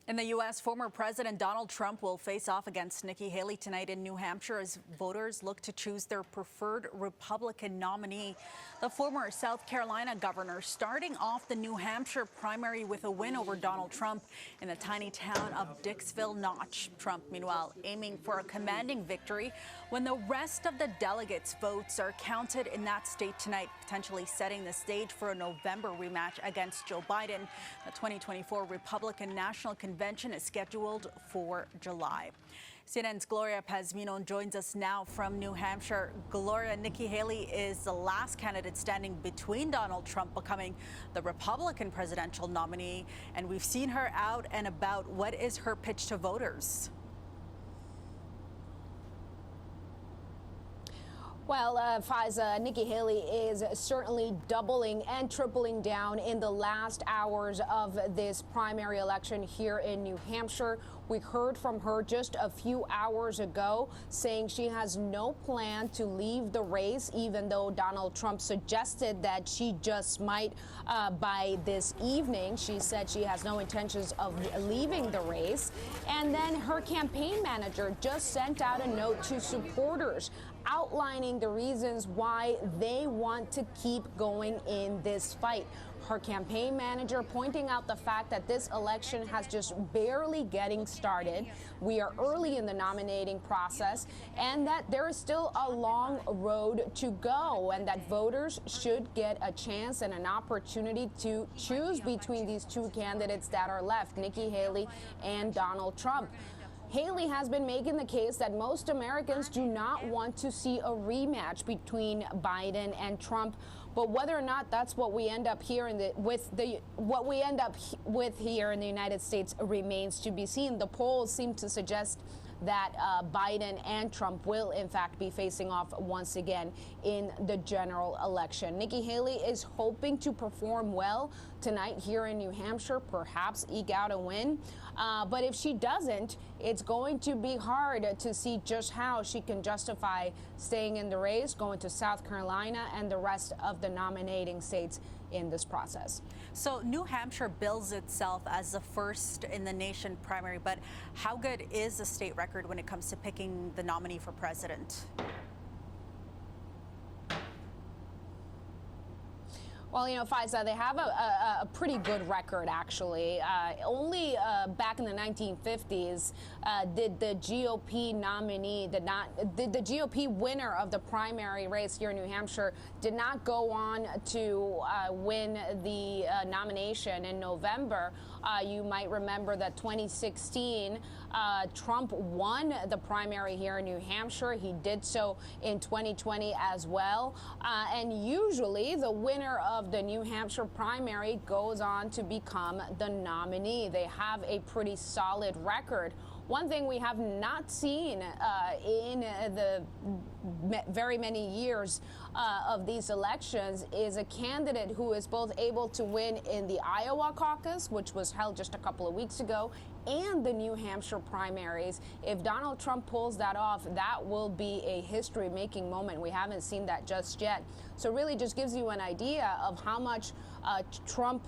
In the U.S., former President Donald Trump will face off against Nikki Haley tonight in New Hampshire as voters look to choose their preferred Republican nominee. The former South Carolina governor starting off the New Hampshire primary with a win over Donald Trump in the tiny town of Dixville Notch. Trump, meanwhile, aiming for a commanding victory when the rest of the delegates' votes are counted in that state tonight, potentially setting the stage for a November rematch against Joe Biden. The 2024 Republican National Convention is scheduled for July. CNN's Gloria Pazmino joins us now from New Hampshire. Gloria, Nikki Haley is the last candidate standing between Donald Trump becoming the Republican presidential nominee, and we've seen her out and about. What is her pitch to voters? Well, Faiza, Nikki Haley is certainly doubling and tripling down in the last hours of this primary election here in New Hampshire. We heard from her just a few hours ago saying she has no plan to leave the race, even though Donald Trump suggested that she just might by this evening. She said she has no intentions of leaving the race. And then her campaign manager just sent out a note to supporters outlining the reasons why they want to keep going in this fight. Her campaign manager pointing out the fact that this election has just barely getting started. We are early in the nominating process, and that there is still a long road to go, and that voters should get a chance and an opportunity to choose between these two candidates that are left, Nikki Haley and Donald Trump. Haley has been making the case that most Americans do not want to see a rematch between Biden and Trump, but whether or not that's what we end up here with here in the United States remains to be seen. The polls seem to suggest that Biden and Trump will, in fact, be facing off once again in the general election. Nikki Haley is hoping to perform well tonight here in New Hampshire, perhaps eke out a win. But if she doesn't, it's going to be hard to see just how she can justify staying in the race, going to South Carolina and the rest of the nominating states in this process. So New Hampshire bills itself as the first in the nation primary, but how good is the state record when it comes to picking the nominee for president? Well, you know, Faiza, they have a pretty good record, actually. Only back in the 1950s did the GOP nominee, did the GOP winner of the primary race here in New Hampshire did not go on to win the nomination in November. You might remember that 2016, Trump won the primary here in New Hampshire. He did so in 2020 as well. And usually the winner of the New Hampshire primary goes on to become the nominee. They have a pretty solid record. One thing we have not seen in the very many years of these elections is a candidate who is both able to win in the Iowa caucus, which was held just a couple of weeks ago, and the New Hampshire primaries. If Donald Trump pulls that off, that will be a history-making moment. We haven't seen that just yet. So it really just gives you an idea of how much Trump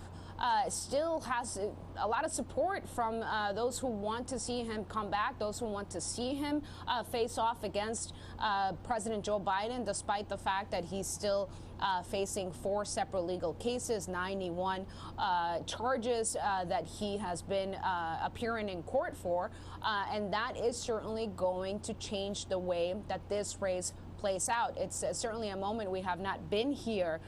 still has a lot of support from those who want to see him come back, those who want to see him face off against President Joe Biden, despite the fact that he's still facing 4 separate legal cases, 91 charges that he has been appearing in court for. And that is certainly going to change the way that this race plays out. It's certainly a moment we have not been here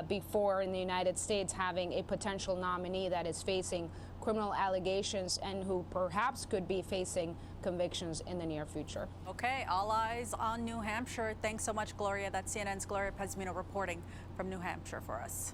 before in the United States, having a potential nominee that is facing criminal allegations and who perhaps could be facing convictions in the near future. Okay, all eyes on New Hampshire. Thanks so much, Gloria. That's CNN's Gloria Pazmino reporting from New Hampshire for us.